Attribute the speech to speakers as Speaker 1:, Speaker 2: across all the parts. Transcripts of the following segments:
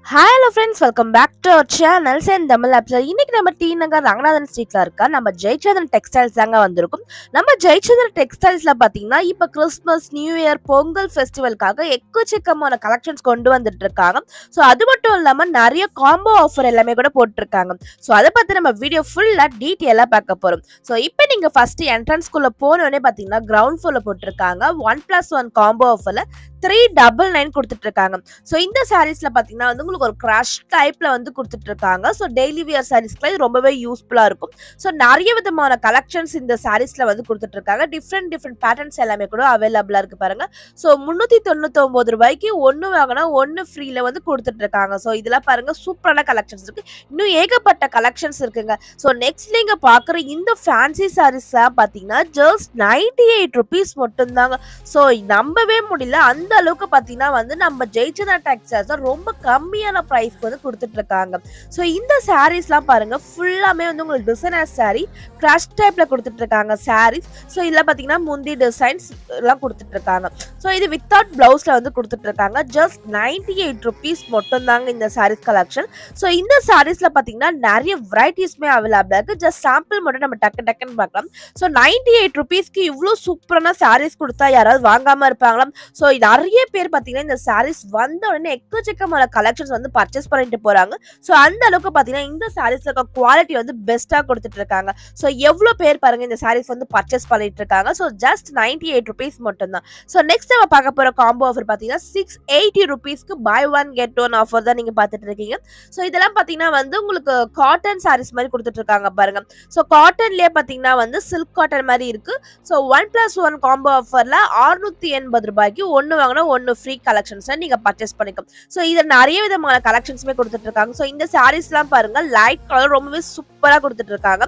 Speaker 1: Hello friends, welcome back to our channel செந்தமிழ் episode. இன்னைக்கு நம்ம டி நகர் ரங்கநாதன் ஸ்ட்ரீட்ல இருக்க நம்ம ஜெயச்சந்திரன் டெக்ஸ்டைல்ஸ் தாங்க வந்திருக்கும். நம்ம ஜெயச்சந்திரன் டெக்ஸ்டைல்ஸ்ல பாத்தீங்கன்னா இப்ப கிறிஸ்மஸ், நியூ இயர், பொங்கல் ஃபெஸ்டிவலுக்காக எக்கச்சக்கமான கலெக்ஷன்ஸ் கொண்டு வந்துட்டு இருக்காங்க. ஸோ அது மட்டும் இல்லாம நிறைய காம்போ ஆஃபர் எல்லாமே கூட போட்டிருக்காங்க. ஸோ அதை பத்தி நம்ம வீடியோ ஃபுல்லா டீட்டெயிலா பார்க்க போறோம். ஸோ இப்போ நீங்க ஃபர்ஸ்ட் என்ட்ரன்ஸ்குள்ள போனோடனே பாத்தீங்கன்னா கிரவுண்ட் ஃப்ளோர்ல போட்டிருக்காங்க 1+1 காம்போ ஆஃபர்ல 399 கொடுத்துட்டு இருக்காங்க. ஸோ இந்த சாரீஸ்ல பாத்தீங்கன்னா வந்து உங்களுக்கு ஒரு கிரஷ் டைப்ல வந்து கொடுத்துட்டு இருக்காங்க. ஸோ டெய்லி வியர் சாரீஸ்க்கு இது ரொம்பவே யூஸ்ஃபுல்லா இருக்கும். ஸோ நிறைய விதமான கலெக்ஷன்ஸ் இந்த சாரீஸ்ல வந்து கொடுத்துட்டு இருக்காங்க. டிஃப்ரெண்ட் பேட்டர்ன்ஸ் எல்லாமே கூட அவைலபிளா இருக்கு பாருங்க. ஸோ 399 ரூபாய்க்கு ஒன்னு வாங்கினா ஒன்னு ஃப்ரீல வந்து கொடுத்துட்டு இருக்காங்க. ஸோ இதெல்லாம் பாருங்க சூப்பரான கலெக்ஷன்ஸ் இருக்கு. இன்னும் ஏகப்பட்ட கலெக்ஷன்ஸ் இருக்குங்க. ஸோ நெக்ஸ்ட் நீங்க பாக்குற இந்த ஃபேன்சி சாரீஸ் பாத்தீங்கன்னா ஜஸ்ட் 98 rupees மட்டும் தாங்க. ஸோ நம்பவே முடியல, அந்த அளவுக்கு பாத்தீங்கன்னா வந்து நம்ம ஜெயச்சந்திரன் டெக்ஸ்டைல்ஸ் ரொம்ப கம்மியான பிரைஸ்க்கு வந்து கொடுத்துட்டு இருக்காங்க. ஸோ இந்த சாரீஸ்லாம் பாருங்க ஃபுல்லாமே வந்து உங்களுக்கு டிசைனர் சாரீ கிரஷ் டைப்ல கொடுத்துட்டு இருக்காங்க சாரீஸ். ஸோ இதுல பாத்தீங்கன்னா முந்தி டிசைன்ஸ் எல்லாம் கொடுத்துட்டு இருக்காங்க. ஸோ இது வித்தவுட் பிளவுஸ்ல வந்து கொடுத்துட்டு இருக்காங்க. ஜஸ்ட் 98 rupees மட்டும் தாங்க இந்த சாரீஸ் கலெக்ஷன். ஸோ இந்த சாரீஸ்ல பாத்தீங்கன்னா நிறைய வெரைட்டிஸ்மே அவைலபிளா இருக்கு. ஜஸ்ட் சாம்பிள் மட்டும் நம்ம டக்குன்னு பார்க்கலாம். ஸோ 98 rupeesக்கு இவ்வளவு சூப்பரான சாரீஸ் கொடுத்தா யாராவது வாங்காம இருப்பாங்களா? ஸோ நிறைய பேர் பாத்தீங்கன்னா இந்த சாரீஸ் வந்த உடனே எக்கச்சக்கமான கலெக்ஷன்ஸ் வந்து பர்ச்சேஸ் பண்ணிட்டு போறாங்க. ஸோ அந்த அளவுக்கு பாத்தீங்கன்னா இந்த சாரீஸ்ல இருக்க குவாலிட்டி வந்து பெஸ்டா கொடுத்துட்டு இருக்காங்க. ஸோ எவ்வளவு பேர் பாருங்க இந்த சாரீஸ் வந்து பர்ச்சேஸ் பண்ணிட்டு இருக்காங்க. ஸோ ஜஸ்ட் 98 rupees மட்டும் தான். ஸோ நெக்ஸ்ட் நம்ம பார்க்க போற காம்போ ஆஃபர் பாத்தீங்கன்னா 680 rupeesக்கு buy one get one offer தான் நீங்க பாத்துட்டு இருக்கீங்க. ஸோ இதெல்லாம் பாத்தீங்கன்னா வந்து உங்களுக்கு காட்டன் சாரீஸ் மாதிரி கொடுத்துட்டு இருக்காங்க பாருங்க. ஸோ காட்டன்லயே பாத்தீங்கன்னா வந்து சில்க் காட்டன் மாதிரி இருக்கு. ஸோ 1+1 காம்போ ஆஃபர்ல 680 ரூபாய்க்கு ஒன்னு வாங்கினா ஒன்னு ஃப்ரீ கலெக்ஷன்ஸ் நீங்க பர்ச்சேஸ் பண்ணிக்கலாம். ஸோ இது நிறைய விதமான கலெக்ஷன்ஸ்மே கொடுத்துட்டு இருக்காங்க. ஸோ இந்த சாரீஸ் எல்லாம் பாருங்க லைட் கலர் ரொம்பவே சூப்பரா கொடுத்துட்டு இருக்காங்க.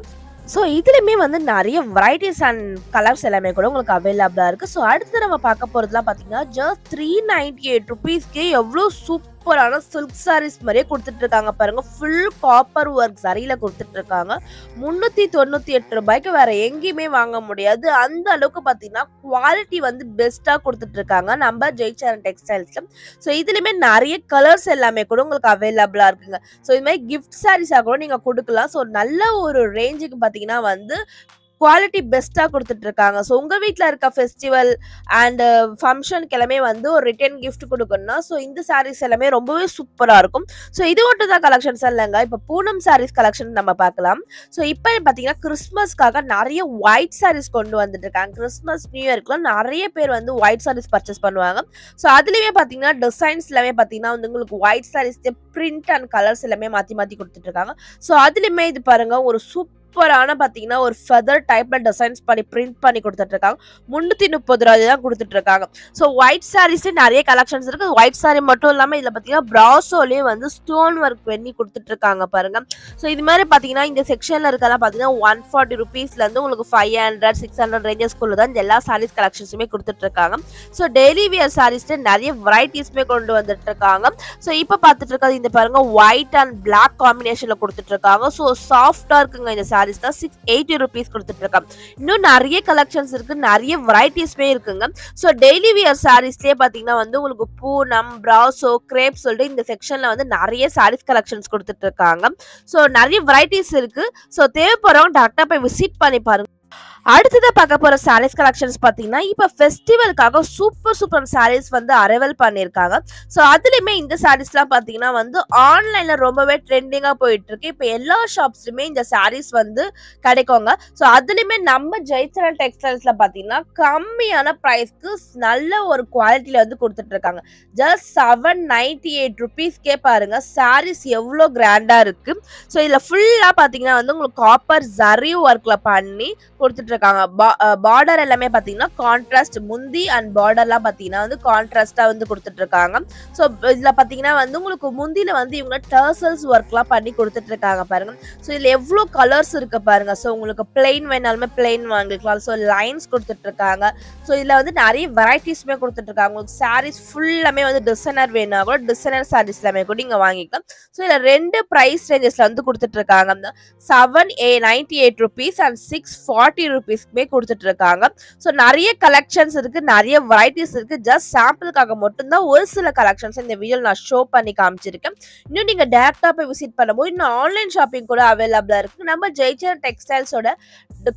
Speaker 1: ஸோ இதுலையுமே வந்து நிறைய வெரைட்டிஸ் அண்ட் கலர்ஸ் எல்லாமே கூட உங்களுக்கு அவைலபிளா இருக்கு. ஸோ அடுத்து நம்ம பார்க்க போறதுலாம் பாத்தீங்கன்னா ஜஸ்ட் 398 rupeesக்கு எவ்வளவு சூப்பரான சில்க் சாரீஸ் மாதிரியே கொடுத்துட்டு இருக்காங்க பாருங்க. ஃபுல் காப்பர் ஒர்க் சரியில கொடுத்துட்டு இருக்காங்க. 398 ரூபாய்க்கு வேற எங்கேயுமே வாங்க முடியாது. அந்த அளவுக்கு பாத்தீங்கன்னா குவாலிட்டி வந்து பெஸ்டா கொடுத்துட்டு இருக்காங்க நம்ம ஜெயச்சந்திரன் டெக்ஸ்டைல்ஸ்ல. ஸோ இதுலயுமே நிறைய கலர்ஸ் எல்லாமே கூட உங்களுக்கு அவைலபிளா இருக்குங்க. ஸோ இது மாதிரி கிஃப்ட் சாரீஸா கூட நீங்க கொடுக்கலாம். ஸோ நல்ல ஒரு ரேஞ்சுக்கு பாத்தீங்கன்னா வந்து குவாலிட்டி பெஸ்டா கொடுத்துட்டு இருக்காங்க. ஸோ உங்க வீட்டில் இருக்க ஃபெஸ்டிவல் அண்ட் ஃபங்க்ஷனுக்கு எல்லாமே வந்து ஒரு ரிட்டர்ன் கிஃப்ட் கொடுக்கணும்னா ஸோ இந்த சாரீஸ் எல்லாமே ரொம்பவே சூப்பரா இருக்கும். ஸோ இது மட்டும் தான் கலெக்ஷன்ஸ் இல்லைங்க. இப்போ பூனம் சாரீஸ் கலெக்ஷன் நம்ம பார்க்கலாம். ஸோ இப்போ பார்த்தீங்கன்னா கிறிஸ்மஸ்க்காக நிறைய ஒயிட் சாரீஸ் கொண்டு வந்துட்டு இருக்காங்க. கிறிஸ்மஸ் நியூ இயர்க்குலாம் நிறைய பேர் வந்து ஒயிட் சாரீஸ் பர்ச்சேஸ் பண்ணுவாங்க. ஸோ அதுலேயுமே பார்த்தீங்கன்னா டிசைன்ஸ் எல்லாமே பார்த்தீங்கன்னா வந்து உங்களுக்கு white sarees print and colours எல்லாமே மாற்றி கொடுத்துட்டு இருக்காங்க. ஸோ அதுலேயுமே இது பாருங்க ஒரு சூப்பரான பாத்தீங்கன்னா ஒரு ஃபெதர் டைப்ல டிசைன்ஸ் பண்ணி பிரிண்ட் பண்ணி கொடுத்துட்டு இருக்காங்க. 330 ரூபாய் தான் கொடுத்துட்டு இருக்காங்க. ஸோ ஒயிட் சாரீஸ்ல நிறைய கலெக்ஷன்ஸ் இருக்கு. ஒயிட் சாரி மட்டும் இல்லாம இதுல பாத்தீங்கன்னா பிராசோலயே வந்து ஸ்டோன் ஒர்க் பண்ணி கொடுத்துட்டு இருக்காங்க பாருங்க. ஸோ இது மாதிரி பாத்தீங்கன்னா இந்த செக்ஷன்ல இருக்கெல்லாம் பாத்தீங்கன்னா 140 rupeesல இருந்து உங்களுக்கு 500 600 ரேஞ்சஸ்குள்ள தான் இந்த எல்லா சாரீஸ் கலெக்ஷன்ஸுமே கொடுத்துட்டு இருக்காங்க. ஸோ டெய்லி வியர் சாரீஸ்ல நிறைய வெரைட்டிஸ்மே கொண்டு வந்துட்டு இருக்காங்க. ஸோ இப்போ பார்த்துட்டு இருக்காது இந்த பாருங்க ஒயிட் அண்ட் பிளாக் காம்பினேஷன்ல கொடுத்துட்டு இருக்காங்க. ஸோ சாஃப்டா இருக்குங்க இந்த சாரீஸ் தான் 680 rupees கொடுத்துட்டு இருக்காங்க. இன்னும் நிறைய கலெக்ஷன்ஸ் இருக்கு, நிறைய வெரைட்டிஸ்மே இருக்குங்க. ஸோ டெய்லி வியர் சாரீஸ்லயே பாத்தீங்கன்னா வந்து உங்களுக்கு பூனம், பிராசோ, கிரேப் சொல்லிட்டு இந்த செக்ஷன்ல வந்து நிறைய சாரீஸ் கலெக்ஷன்ஸ் கொடுத்துட்டு இருக்காங்க. ஸோ நிறைய வெரைட்டிஸ் இருக்கு. ஸோ தேவைப்படுறவங்க டாக்டா போய் விசிட் பண்ணி பாருங்க. அடுத்ததா பார்க்க போற சாரீஸ் கலெக்ஷன்ஸ் பாத்தீங்கன்னா இப்ப ஃபெஸ்டிவலுக்காக சூப்பர் சாரீஸ் வந்து அரைவல் பண்ணிருக்காங்க. ஸோ அதுலயுமே இந்த சாரீஸ் எல்லாம் பாத்தீங்கன்னா வந்து ஆன்லைன்ல ரொம்பவே ட்ரெண்டிங்கா போயிட்டு இருக்கு. இப்ப எல்லா ஷாப்ஸ்லயுமே இந்த சாரீஸ் வந்து கிடைக்குங்க. ஸோ அதுலயுமே நம்ம ஜெயச்சந்திரன் டெக்ஸ்டைல்ஸ்ல பாத்தீங்கன்னா கம்மியான பிரைஸ்க்கு நல்ல ஒரு குவாலிட்டியில வந்து கொடுத்துட்டு இருக்காங்க. ஜஸ்ட் 798 rupeesக்கே பாருங்க சாரீஸ் எவ்வளவு கிராண்டா இருக்கு. ஸோ இதுல ஃபுல்லா பாத்தீங்கன்னா வந்து உங்களுக்கு காப்பர் ஜரி ஒர்க்ல பண்ணி கொடுத்துட்டு இருக்காங்க. பார்டர் எல்லாமே பாத்தீங்கன்னா கான்ட்ராஸ்ட் முந்தி அண்ட் பார்டர்லாம் பாத்தீங்கன்னா வந்து கான்ட்ராஸ்டா வந்து கொடுத்துட்டு இருக்காங்க. ஸோ இதுல பாத்தீங்கன்னா வந்து உங்களுக்கு முந்தில வந்து இவங்க டர்சல்ஸ் ஒர்க்லாம் பண்ணி கொடுத்துட்டு இருக்காங்க பாருங்க. ஸோ இதுல எவ்வளவு கலர்ஸ் இருக்கு பாருங்க. ஸோ உங்களுக்கு பிளெயின் வேணாலுமே பிளெயின் வாங்கிக்கலாம். ஸோ லைன்ஸ் கொடுத்துட்டு இருக்காங்க. ஸோ இதுல வந்து நிறைய வெரைட்டிஸ்மே கொடுத்துட்டு இருக்காங்க. உங்களுக்கு சாரீஸ் ஃபுல்லாமே வந்து டிசைனர் வேணா கூட டிசைனர் சாரீஸ் எல்லாமே கூட நீங்க வாங்கிக்கலாம். ஸோ இதுல ரெண்டு பிரைஸ் ரேஞ்சஸ்ல வந்து கொடுத்துட்டு இருக்காங்க. 798 rupees and 640 rupees ரூபீஸ்க்குமே கொடுத்துட்டு இருக்காங்க. ஸோ நிறைய கலெக்ஷன்ஸ் இருக்கு, நிறைய வெரைட்டிஸ் இருக்கு. ஜஸ்ட் சாம்பிளுக்காக மட்டும்தான் ஒரு சில கலெக்ஷன்ஸ் இந்த வீடியோ நான் ஷோ பண்ணி காமிச்சிருக்கேன். இன்னும் நீங்க டைரக்டா போய் விசிட் பண்ணும்போது இன்னும் ஆன்லைன் ஷாப்பிங் கூட அவைலபிளா இருக்கு. நம்ம ஜெயச்சந்திரன் டெக்ஸ்டைல்ஸோட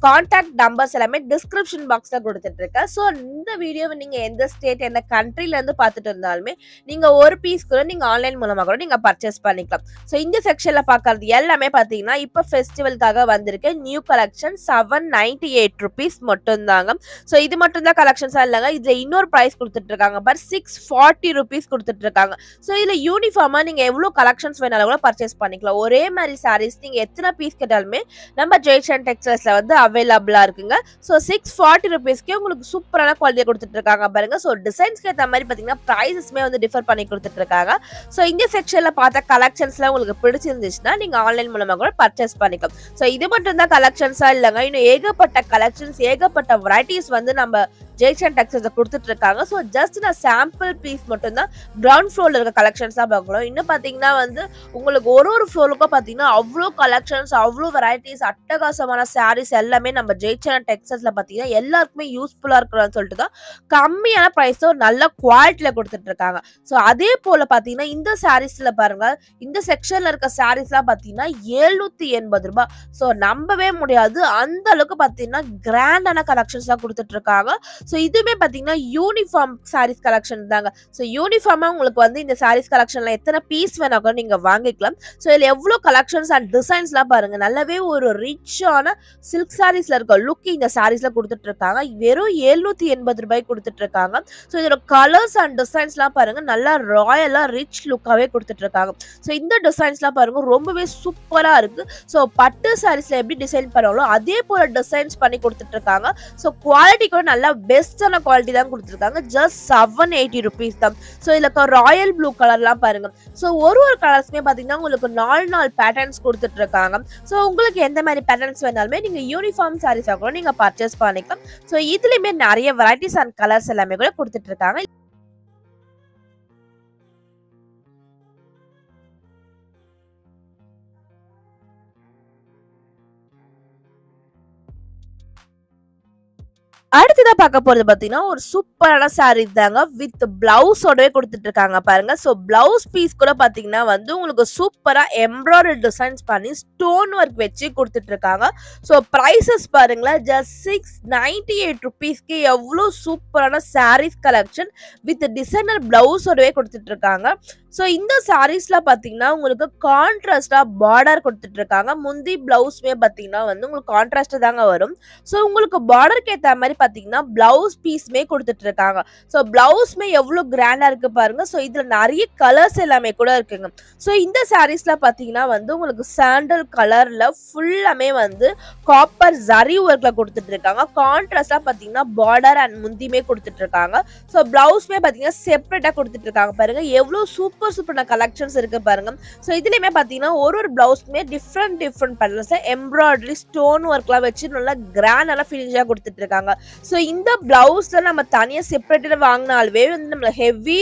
Speaker 1: கான்டாக்ட் நம்பர்ஸ் எல்லாமே டிஸ்கிரிப்ஷன் பாக்ஸ்ல கொடுத்துட்டு இருக்கேன். ஸோ இந்த வீடியோவை நீங்க எந்த ஸ்டேட் எந்த கண்ட்ரில இருந்து பார்த்துட்டு இருந்தாலுமே நீங்க ஒரு பீஸ் கூட நீங்க ஆன்லைன் மூலமா கூட நீங்க பர்ச்சேஸ் பண்ணிக்கலாம். ஸோ இந்த செக்ஷன்ல பாக்குறது எல்லாமே பாத்தீங்கன்னா இப்ப ஃபெஸ்டிவல்காக வந்திருக்க நியூ கலெக்ஷன் 798 rupees மட்டும் தாங்க. ஸோ இது மட்டும் தான் கலெக்ஷன்ஸா இல்லைங்க, இதுல இன்னொரு பிரைஸ் கொடுத்துட்டு இருக்காங்க பார் 640 rupees கொடுத்துட்டு இருக்காங்க. ஸோ இதுல யூனிஃபார்மா நீங்க எவ்வளவு கலெக்ஷன்ஸ் வேணாலும் கூட பர்ச்சேஸ் பண்ணிக்கலாம். ஒரே மாதிரி சாரீஸ் நீங்க எத்தனை பீஸ் கேட்டாலுமே நம்ம ஜெயச்சந்திரன் டெக்ஸ்டைல்ஸ்ல வந்து அவைலபிளா இருக்குங்க. ஸோ 640 rupeesக்கே உங்களுக்கு சூப்பரான குவாலிட்டியை கொடுத்துட்டு இருக்காங்க பாருங்க. ஸோ டிசைன்ஸ்க்கு ஏற்ற மாதிரி பாத்தீங்கன்னா பிரைசஸ்மே வந்து டிஃபர் பண்ணி கொடுத்துட்டு இருக்காங்க. ஸோ இந்த செக்ஷன்ல பார்த்த கலெக்ஷன்ஸ்லாம் உங்களுக்கு பிடிச்சிருந்துச்சுன்னா நீங்க ஆன்லைன் மூலமா கூட பர்ச்சேஸ் பண்ணிக்கலாம். ஸோ இது மட்டும் தான் கலெக்ஷன்ஸா இல்லைங்க, இன்னும் ஏகப்பட்ட கலெக்ஷன்ஸ் ஏகப்பட்ட வெரைட்டிஸ் வந்து நம்ம ஜெயச்சந்திரன் டெக்ஸ்டைல்ஸ் கொடுத்துட்டு இருக்காங்க. ஸோ ஜஸ்ட் நான் சாம்பிள் பீஸ் மட்டும் தான் கிரவுண்ட் ஃப்ளோர்ல இருக்க கலெக்ஷன்ஸ் தான் பார்க்கலாம். இன்னும் பாத்தீங்கன்னா வந்து உங்களுக்கு ஒரு ஃப்ளோருக்கும் பாத்தீங்கன்னா அவ்வளோ கலெக்ஷன்ஸ் அவ்வளோ வெரைட்டிஸ் அட்டகாசமான சாரீஸ் எல்லாமே நம்ம ஜெயச்சந்திரன் டெக்ஸ்டைல்ஸ்ல பாத்தீங்கன்னா எல்லாருக்குமே யூஸ்ஃபுல்லா இருக்கணும்னு சொல்லிட்டு தான் கம்மியான பிரைஸ் நல்ல குவாலிட்டியில கொடுத்துட்டு இருக்காங்க. ஸோ அதே போல பாத்தீங்கன்னா இந்த சாரீஸ்ல பாருங்க, இந்த செக்ஷன்ல இருக்க சாரீஸ் எல்லாம் பாத்தீங்கன்னா 780 ரூபாய். ஸோ நம்பவே முடியாது, அந்த அளவுக்கு பாத்தீங்கன்னா கிராண்டான கலெக்ஷன்ஸ் தான் கொடுத்துட்டு இருக்காங்க. ஸோ இதுவுமே பாத்தீங்கன்னா யூனிஃபார்ம் சாரீஸ் கலெக்ஷன் தாங்க. ஸோ யூனிஃபார்மா உங்களுக்கு வந்து இந்த சாரீஸ் கலெக்ஷன்ல எத்தனை பீஸ் வேணா கூட நீங்க வாங்கிக்கலாம். ஸோ இதுல எவ்வளவு கலெக்ஷன்ஸ் அண்ட் டிசைன்ஸ் எல்லாம் பாருங்க, நல்லாவே ஒரு ரிச்சான சில்க் சாரீஸ்ல இருக்க லுக் இந்த சாரீஸ்ல கொடுத்துட்டு இருக்காங்க. வெறும் 780 ரூபாய் கொடுத்துட்டு இருக்காங்க. ஸோ இதோட கலர்ஸ் அண்ட் டிசைன்ஸ் எல்லாம் பாருங்க, நல்லா ராயலா ரிச் லுக்காவே கொடுத்துட்டு இருக்காங்க. ஸோ இந்த டிசைன்ஸ் எல்லாம் பாருங்க ரொம்பவே சூப்பரா இருக்கு. ஸோ பட்டு சாரீஸ்ல எப்படி டிசைன் பண்ணுவாங்களோ அதே போல டிசைன்ஸ் பண்ணி கொடுத்துட்டு இருக்காங்க. ஸோ குவாலிட்டி கூட நல்லா பெஸ்டான குவாலிட்டி தான் கொடுத்துருக்காங்க. ஜஸ்ட் 780 rupees தான். ஸோ இதுல ராயல் ப்ளூ கலர்லாம் பாருங்க. ஸோ ஒரு கலர்ஸ்மே பாத்தீங்கன்னா உங்களுக்கு 4 பேட்டர்ன்ஸ் கொடுத்துட்டு இருக்காங்க. ஸோ உங்களுக்கு எந்த மாதிரி பேட்டர்ன்ஸ் வேணாலுமே நீங்க யூனிஃபார்ம் சாரீஸா கூட நீங்க பர்ச்சேஸ் பண்ணிக்கலாம். ஸோ இதுலயுமே நிறைய வெரைட்டிஸ் அண்ட் கலர்ஸ் எல்லாமே கூட கொடுத்துட்டு இருக்காங்க. அடுத்ததா பார்க்க போறது பாத்தீங்கன்னா ஒரு சூப்பரான சாரீ தாங்க, வித் பிளவுஸோடவே கொடுத்துட்டு இருக்காங்க பாருங்க. ஸோ பிளவுஸ் பீஸ் கூட பாத்தீங்கன்னா வந்து உங்களுக்கு சூப்பரா எம்ப்ராய்டரி டிசைன்ஸ் பண்ணி ஸ்டோன் ஒர்க் வச்சு கொடுத்துட்டு இருக்காங்க. ஸோ பிரைசஸ் பாருங்களேன், ஜஸ்ட் 698 rupeesக்கு எவ்வளவு சூப்பரான சாரீஸ் கலெக்ஷன் வித் டிசைனர் பிளவுஸோடவே கொடுத்துட்டு இருக்காங்க. ஸோ இந்த சாரீஸ்ல பாத்தீங்கன்னா உங்களுக்கு கான்ட்ராஸ்டா பார்டர் கொடுத்துட்டு இருக்காங்க. முந்தி பிளவுஸ்மே பாத்தீங்கன்னா வந்து உங்களுக்கு கான்ட்ராஸ்ட் தாங்க வரும். ஸோ உங்களுக்கு பார்டருக்கு ஏற்ற மாதிரி பாத்தீங்கன்னா பிளவுஸ் பீஸ்மே கொடுத்துட்டு இருக்காங்க. ஸோ பிளவுஸ்மே எவ்வளவு கிராண்டா இருக்கு பாருங்க. ஸோ இதுல நிறைய கலர்ஸ் எல்லாமே கூட இருக்குங்க. ஸோ இந்த சாரீஸ்ல பாத்தீங்கன்னா வந்து உங்களுக்கு சாண்டல் கலர்ல ஃபுல்லாமே வந்து காப்பர் ஜரி ஒர்க்ல கொடுத்துட்டு இருக்காங்க. கான்ட்ராஸ்டா பாத்தீங்கன்னா பார்டர் அண்ட் முந்தியுமே கொடுத்துட்டு இருக்காங்க. ஸோ பிளவுஸ்மே பாத்தீங்கன்னா செப்பரேட்டா கொடுத்துட்டு இருக்காங்க பாருங்க. எவ்வளவு சூப்பரான கலெக்ஷன்ஸ் இருக்கு பாருங்க. ஸோ இதுலயுமே பாத்தீங்கன்னா ஒரு பிளவுஸ்மே டிஃப்ரெண்ட் பேட்டர்ன்ஸ்ல எம்ப்ராய்டரி ஸ்டோன் ஒர்க்லாம் வச்சு நல்லா கிராண்டான ஃபினிஷா கொடுத்துட்டு இருக்காங்க. ஸோ இந்த பிளவுஸ்ல நம்ம தனியா செப்பரேட்டா வாங்கினாலே வந்து நம்மள ஹெவி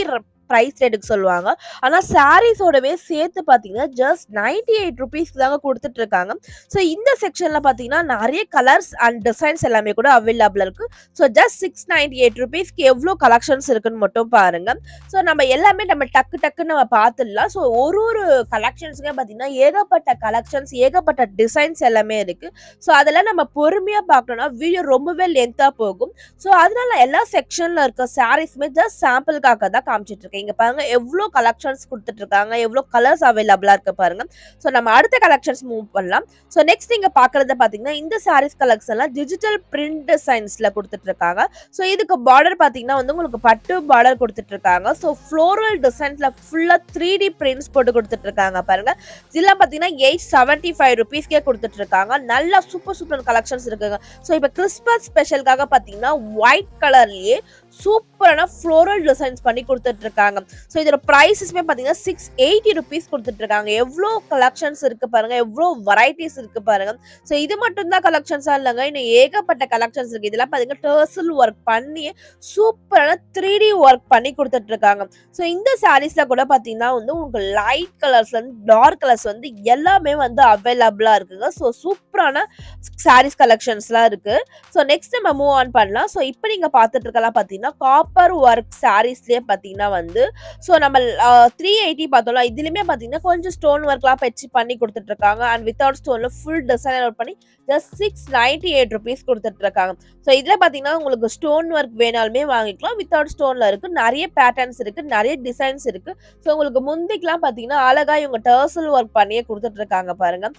Speaker 1: பிரைஸ் ரேட்டுக்கு சொல்லுவாங்க. ஆனா சாரீஸோடவே சேர்த்து பாத்தீங்கன்னா ஜஸ்ட் 98 rupeesக்கு தாங்க கொடுத்துட்டு இருக்காங்க. ஸோ இந்த செக்ஷன்ல பாத்தீங்கன்னா நிறைய கலர்ஸ் அண்ட் டிசைன்ஸ் எல்லாமே கூட அவைலபிள் இருக்கு. ஸோ ஜஸ்ட் 698 rupeesக்கு எவ்வளவு கலெக்ஷன்ஸ் இருக்குன்னு மட்டும் பாருங்க. ஸோ நம்ம எல்லாமே நம்ம டக்குன்னு நம்ம பார்த்துடலாம். ஸோ ஒரு கலெக்ஷன்ஸுமே பாத்தீங்கன்னா ஏகப்பட்ட கலெக்ஷன்ஸ் ஏகப்பட்ட டிசைன்ஸ் எல்லாமே இருக்கு. ஸோ அதெல்லாம் நம்ம பொறுமையா பார்க்கணும்னா வீடியோ ரொம்பவே லென்த்தா போகும். ஸோ அதனால எல்லா செக்ஷன்ல இருக்க சாரீஸ்மே ஜஸ்ட் சாம்பிளுக்காக தான் காமிச்சிட்டு இருக்கேன். இங்க பாருங்க எவ்வளவு கலெக்ஷன்ஸ் கொடுத்துட்டு இருக்காங்க, எவ்வளவு கலர்ஸ் அவைலபிளா இருக்கு பாருங்க. சோ நம்ம அடுத்த கலெக்ஷன்ஸ் மூவ் பண்ணலாம். சோ நெக்ஸ்ட் நீங்க பாக்குறது பாத்தீங்கன்னா இந்த சாரீஸ் கலெக்ஷன்லாம் டிஜிட்டல் பிரிண்ட் டிசைன்ஸ்ல கொடுத்துட்டு இருக்காங்க. சோ இதுக்கு பார்டர் பாத்தீங்கன்னா வந்து உங்களுக்கு பட்டு பார்டர் கொடுத்துட்டு இருக்காங்க. சோ ஃப்ளோரல் டிசைன்ஸ்ல ஃபுல்லா 3D பிரிண்ட்ஸ் போட்டு கொடுத்துட்டு இருக்காங்க பாருங்க. இதெல்லாம் பாத்தீங்கன்னா 875 rupeesக்கே கொடுத்துட்டு இருக்காங்க. நல்ல சூப்பர் கலெக்ஷன்ஸ் இருக்குங்க. சோ இப்போ கிறிஸ்மஸ் ஸ்பெஷலுக்காக பாத்தீங்கன்னா ஒயிட் கலர்லயே சூப்பரான ஃப்ளோரல் டிசைன்ஸ் பண்ணி கொடுத்துட்டு இருக்காங்க. ஸோ இதோட ப்ரைஸஸ்மே பார்த்தீங்கன்னா 680 ருபீஸ் கொடுத்துட்டு இருக்காங்க. எவ்வளோ கலெக்ஷன்ஸ் இருக்கு பாருங்க, எவ்வளோ வெரைட்டிஸ் இருக்கு பாருங்க. ஸோ இது மட்டும் தான் கலெக்ஷன்ஸா இல்லைங்க, இன்னும் ஏகப்பட்ட கலெக்ஷன்ஸ் இருக்கு. இதெல்லாம் பார்த்தீங்கன்னா டர்சல் ஒர்க் பண்ணி சூப்பரான 3D ஒர்க் பண்ணி கொடுத்துட்டு இருக்காங்க. ஸோ இந்த சாரீஸ்ல கூட பார்த்தீங்கன்னா வந்து உங்களுக்கு லைட் கலர்ஸ்ல இருந்து டார்க் கலர்ஸ் வந்து எல்லாமே வந்து அவைலபிளா இருக்குங்க. ஸோ சூப்பரான சாரீஸ் கலெக்ஷன்ஸ்லாம் இருக்கு. ஸோ நெக்ஸ்ட் நம்ம மூவ் ஆன் பண்ணலாம். ஸோ இப்போ நீங்க பார்த்துட்டு இருக்கலாம் பார்த்தீங்கன்னா காப்பர் ஒர்க் சாரீஸ்லயே பார்த்தீங்கன்னா வந்து ஸோ நம்ம 380 பார்த்தோம்ல, இதுலயுமே பார்த்தீங்கன்னா கொஞ்சம் ஸ்டோன் ஒர்க்லாம் வச்சு பண்ணி கொடுத்துட்டு இருக்காங்க. அண்ட் வித்தவுட் ஸ்டோன்ல ஃபுல் டிசைன் ஒர்க் பண்ணி ஜஸ்ட் 698 ருபீஸ் கொடுத்துட்டு இருக்காங்க. ஸோ இதுல பார்த்தீங்கன்னா உங்களுக்கு ஸ்டோன் ஒர்க் வேணாலுமே வாங்கிக்கலாம். வித்தவுட் ஸ்டோன்ல இருக்கு, நிறைய பேட்டர்ன்ஸ் இருக்கு, நிறைய டிசைன்ஸ் இருக்கு. ஸோ உங்களுக்கு முந்திக்கெல்லாம் பார்த்தீங்கன்னா அழகா இவங்க டர்சல் ஒர்க் பண்ணியே கொடுத்துட்டு இருக்காங்க பாருங்க.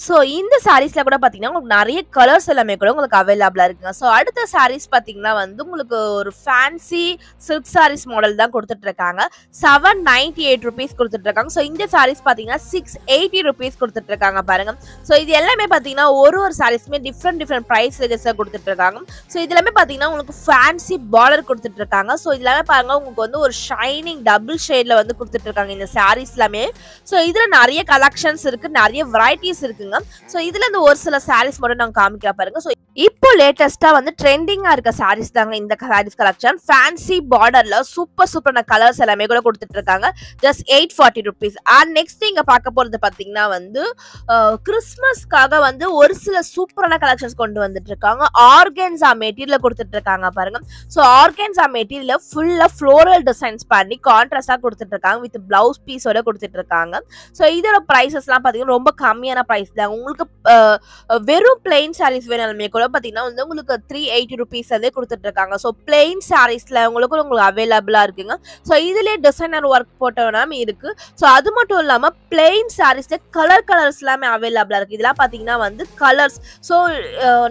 Speaker 1: ஸோ இந்த சாரீஸ்ல கூட பார்த்தீங்கன்னா உங்களுக்கு நிறைய கலர்ஸ் எல்லாமே கூட உங்களுக்கு அவைலபிளா இருக்குங்க. ஸோ அடுத்த சாரீஸ் பார்த்தீங்கன்னா வந்து உங்களுக்கு ஒரு ஃபேன்சி சில்க் சாரீஸ் மாடல் தான் கொடுத்துட்டு இருக்காங்க. 798 ருபீஸ் கொடுத்துட்டு இருக்காங்க. ஸோ இந்த சாரீஸ் பார்த்தீங்கன்னா 680 ருபீஸ் கொடுத்துட்டு இருக்காங்க பாருங்க. ஸோ இது எல்லாமே பார்த்தீங்கன்னா ஒரு சாரீஸ்மே டிஃப்ரெண்ட் ப்ரைஸ் ரேஞ்சஸ்ல கொடுத்துட்டு இருக்காங்க. ஸோ இது எல்லாமே பார்த்தீங்கன்னா உங்களுக்கு ஃபேன்சி பார்டர் கொடுத்துட்டு இருக்காங்க. ஸோ இது எல்லாமே பாருங்க உங்களுக்கு வந்து ஒரு ஷைனிங் டபுள் ஷேட்ல வந்து கொடுத்துட்டு இருக்காங்க இந்த சாரீஸ் எல்லாமே. ஸோ இதுல நிறைய கலெக்ஷன்ஸ் இருக்கு, நிறைய வெரைட்டிஸ் இருக்குங்க. சோ இதுல இந்த ஒரு சில சாரீஸ் மட்டும் நான் காமிக்கிறேன் பாருங்க. சோ இப்போ லேட்டஸ்டா வந்து ட்ரெண்டிங்கா இருக்க சாரீஸ் தாங்க இந்த சாரீஸ் கலெக்ஷன். ஃபேன்சி பார்டர்ல சூப்பரான கலர்ஸ் எல்லாமே கூட கொடுத்துட்டு இருக்காங்க. Just 840 rupees. அண்ட் நெக்ஸ்ட் நீங்க பார்க்க போறது பாத்தீங்கன்னா வந்து கிறிஸ்மஸ்க்காக வந்து ஒரு சில சூப்பரான கலெக்ஷன்ஸ் கொண்டு வந்துட்டு இருக்காங்க. ஆர்கன்ஸா மெட்டீரியல் கொடுத்துட்டு இருக்காங்க பாருங்க. சோ ஆர்கன்ஸா மெட்டீரியல் ஃபுல்லா ஃப்ளோரல் டிசைன்ஸ் பண்ணி கான்ட்ராஸ்டா கொடுத்துட்டு இருக்காங்க. வித் பிளவுஸ் பீஸோட கொடுத்துட்டு இருக்காங்க. சோ இதோட பிரைசஸ் எல்லாம் பாத்தீங்கன்னா ரொம்ப கம்மியான பிரைஸ் தான். உங்களுக்கு வெறும் பிளெயின் சாரீஸ் வேணாலுமே கூட பாத்தீங்கன்னா வந்து உங்களுக்கு 380 ருபீஸ் வந்து கொடுத்துட்டு இருக்காங்க. சோ பிளெயின் சாரீஸ்ல உங்களுக்கு அவைலபிளா இருக்குங்க. சோ இதுலயே டிசைனர் ஒர்க் போட்டோம்னா இருக்கு. சோ அது மட்டும் இல்லாம பிளெயின் சாரீஸ்ல கலர்ஸ் எல்லாமே அவைலபிளா இருக்கு. இதெல்லாம் பாத்தீங்கன்னா வந்து கலர்ஸ். சோ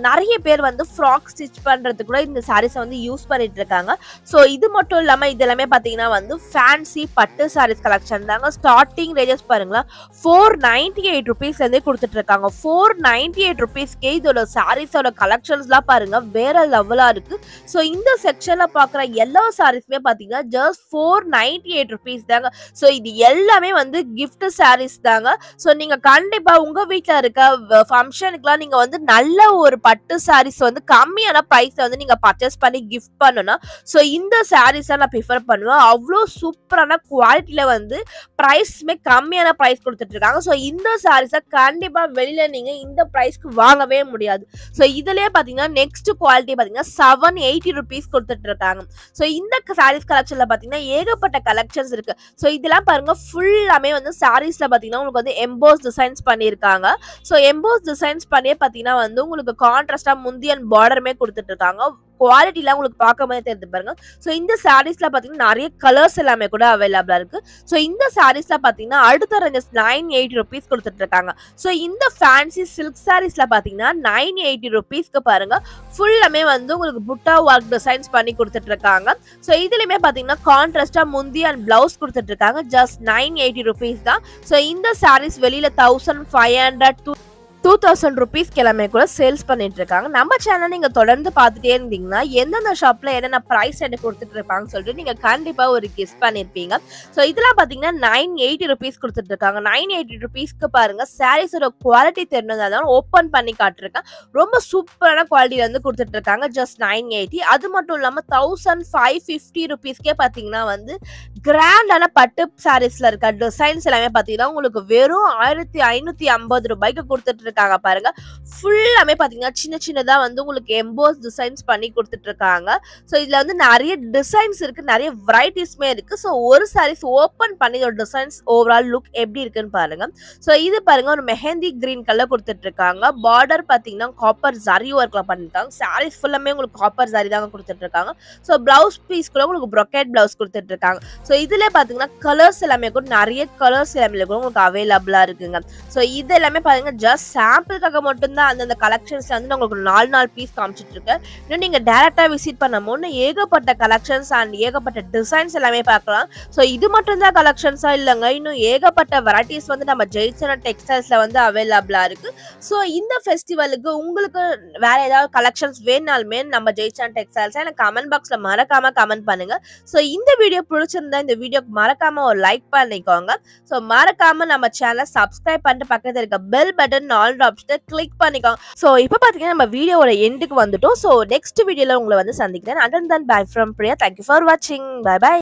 Speaker 1: நிறைய பேர் வந்து ஃப்ராக் ஸ்டிச் பண்றதுக்கு கூட இந்த சாரீஸ் வந்து யூஸ் பண்ணிட்டு இருக்காங்க. சோ இது மட்டும் இல்லாம இது எல்லாமே பாத்தீங்கன்னா வந்து ஃபேன்சி பட்டு சாரீஸ் கலெக்ஷன் தாங்க. ஸ்டார்டிங் ரேஞ்சஸ் பாருங்களா 498 ருபீஸ் வந்து கொடுத்துட்டு இருக்காங்க. 498 ருபீஸ்க்கே இதோட சாரீஸோட கலெக்ஷன்ஸ்லாம் பாருங்க வேற லெவலா இருக்கு. சோ இந்த செக்ஷன்ல பாக்குற எல்லா சாரீஸ்மே பாத்தீங்கன்னா ஜஸ்ட் 498 ருபீஸ் தாங்க. சோ இது எல்லாமே வந்து gift சாரீஸ் தாங்க. சோ நீங்க கண்டிப்பா உங்க வீட்ல இருக்க ஃபங்க்ஷனுக்குலாம் நீங்க வந்து நல்ல ஒரு பட்டு சாரீஸ் வந்து கம்மியான பிரைஸ்ல வந்து நீங்க பர்ச்சேஸ் பண்ணி கிஃப்ட் பண்ணனும்னா சோ இந்த சாரீஸ் நான் ப்ரிஃபர் பண்ணுவேன். அவ்வளோ சூப்பரான குவாலிட்டில வந்து பிரைஸ்மே கம்மியான பிரைஸ் கொடுத்துட்டு இருக்காங்க. சோ இந்த சாரீஸ கண்டிப்பா வெளியில நீங்க இந்த பிரைஸ்க்கு வாங்கவே முடியாது. சோ இதுலயே பாத்தீங்கன்னா நெக்ஸ்ட் குவாலிட்டி பாத்தீங்கன்னா 780 ருபீஸ் கொடுத்துட்டு இருக்காங்க. சோ இந்த சாரீஸ் கலெக்ஷன்ல பாத்தீங்கன்னா ஏகப்பட்ட கலெக்ஷன்ஸ் இருக்கு. சோ இதெல்லாம் பாருங்க ஃபுல்லாமே வந்து சாரீஸ்ல பாத்தீங்கன்னா உங்களுக்கு வந்து எம்போஸ் டிசைன்ஸ் பண்ணிருக்காங்க. சோ எம்போஸ் டிசைன்ஸ் பண்ணியே பாத்தீங்கன்னா வந்து உங்களுக்கு கான்ட்ராஸ்டா முந்தியன் பார்டருமே கொடுத்துட்டு இருக்காங்க. குவாலிட்டிலாம் உங்களுக்கு பார்க்கும்போது தெரிஞ்சு பாருங்க. சோ இந்த சாரீஸ்ல பாத்தீங்கன்னா நிறைய கலர்ஸ் எல்லாமே கூட அவைலபிளா இருக்கு. சோ இந்த சாரீஸ்ல பாத்தீங்கன்னா அடுத்த ரேஞ்சஸ் 980 ருபீஸ் கொடுத்துட்டு இருக்காங்க. சோ இந்த ஃபேன்சி சில்க் சாரீஸ்ல பாத்தீங்கன்னா 980 ருபீஸ்க்கு பாருங்க ஃபுல்லாமே வந்து உங்களுக்கு புட்டா ஒர்க் டிசைன்ஸ் பண்ணி கொடுத்துட்டு இருக்காங்க. சோ இதுலயுமே பாத்தீங்கன்னா கான்ட்ராஸ்டா முந்தி அண்ட் பிளவுஸ் கொடுத்துட்டு இருக்காங்க. ஜஸ்ட் 980 ருபீஸ் தான். சோ இந்த சாரீஸ் வெளியில 1500 2000 ருபீஸ்க்கு எல்லாமே கூட சேல்ஸ் பண்ணிட்டு இருக்காங்க. நம்ம சேனல் நீங்க தொடர்ந்து பார்த்துட்டே இருந்தீங்கன்னா எந்தெந்த ஷாப்ல என்னென்ன பிரைஸ் ரேட் கொடுத்துட்டு இருப்பாங்கன்னு சொல்லிட்டு நீங்க கண்டிப்பா ஒரு கெஸ் பண்ணிருப்பீங்க. ஸோ இதெல்லாம் பாத்தீங்கன்னா 980 ருபீஸ் கொடுத்துட்டு இருக்காங்க. 980 ருபீஸ்க்கு பாருங்க சாரீஸோட குவாலிட்டி தெரிஞ்சதால ஓப்பன் பண்ணி காட்டிருக்கேன். ரொம்ப சூப்பரான குவாலிட்டியில வந்து கொடுத்துட்டு இருக்காங்க. ஜஸ்ட் 980. அது மட்டும் இல்லாம 1550 ருபீஸ்க்கே பாத்தீங்கன்னா வந்து கிராண்டான பட்டு சாரீஸ்ல இருக்க டிசைன்ஸ் எல்லாமே பாத்தீங்கன்னா உங்களுக்கு வெறும் 1550 ரூபாய்க்கு கொடுத்துட்டு இருக்காங்க பாருங்க. ஃபுல்லாமே பாத்தீங்கன்னா சின்னதா வந்து உங்களுக்கு எம்போஸ் டிசைன்ஸ் பண்ணி கொடுத்துட்டு இருக்காங்க. சோ இதுல வந்து நிறைய டிசைன்ஸ் இருக்கு, நிறைய வெரைட்டிஸ்மே இருக்கு. சோ ஒரு சாரீஸ் ஓபன் பண்ணி ஒரு டிசைன்ஸ் ஓவரால் லுக் எப்படி இருக்குன்னு பாருங்க. சோ இது பாருங்க ஒரு மெஹந்தி கிரீன் கலர் கொடுத்துட்டு இருக்காங்க. பார்டர் பாத்தீங்கன்னா காப்பர் ஜரி ஒர்க்ல பண்ணிருக்காங்க. சாரீஸ் ஃபுல்லாமே உங்களுக்கு காப்பர் ஜரி தாங்க கொடுத்துட்டு இருக்காங்க. சோ பிளவுஸ் பீஸ் கூட உங்களுக்கு ப்ரொக்கேட் பிளவுஸ் கொடுத்துட்டு இருக்காங்க. சோ இதுல பாத்தீங்கன்னா கலர்ஸ் எல்லாமே கூட நிறைய கலர்ஸ் எல்லாமே கூட உங்களுக்கு அவைலபிளா இருக்குங்க. சோ இது எல்லாமே பாருங்க ஜஸ்ட் சாம்பிளுக்காக மட்டும் தான் அந்த கலெக்ஷன்ஸ்ல வந்து நான் உங்களுக்கு 4 பீஸ் காமிச்சிட்டு இருக்கேன். இன்னும் நீங்க டைரக்டா விசிட் பண்ணும்போது ஏகப்பட்ட கலெக்ஷன்ஸ் அண்ட் ஏகப்பட்ட டிசைன்ஸ் எல்லாமே பார்க்கலாம். ஸோ இது மட்டும் தான் கலெக்ஷன்ஸா இல்லைங்க, இன்னும் ஏகப்பட்ட வெரைட்டிஸ் வந்து நம்ம ஜெயச்சந்திரன் டெக்ஸ்டைல்ஸ்ல வந்து அவைலபிளா இருக்கு. ஸோ இந்த ஃபெஸ்டிவலுக்கு உங்களுக்கு வேற ஏதாவது கலெக்ஷன்ஸ் வேணாலுமே நம்ம ஜெயச்சந்திரன் டெக்ஸ்டைல்ஸ் எனக்கு கமெண்ட் பாக்ஸ்ல மறக்காம கமெண்ட் பண்ணுங்க. ஸோ இந்த வீடியோ பிடிச்சிருந்தா இந்த வீடியோக்கு மறக்காம ஒரு லைக் பண்ணிக்கோங்க. ஸோ மறக்காம நம்ம சேனலை சப்ஸ்கிரைப் பண்ணிட்டு பக்கத்துல இருக்க பெல் பட்டன் ஆல் ஆப்ஷனை கிளிக் பண்ணிக்கோங்க. ஸோ இப்போ பாத்தீங்கன்னா நம்ம வீடியோவோட எண்டுக்கு வந்துட்டோம். ஸோ நெக்ஸ்ட் வீடியோல உங்களை வந்து சந்திக்கிறேன். Until then, bye from Priya. Thank you for watching. Bye bye.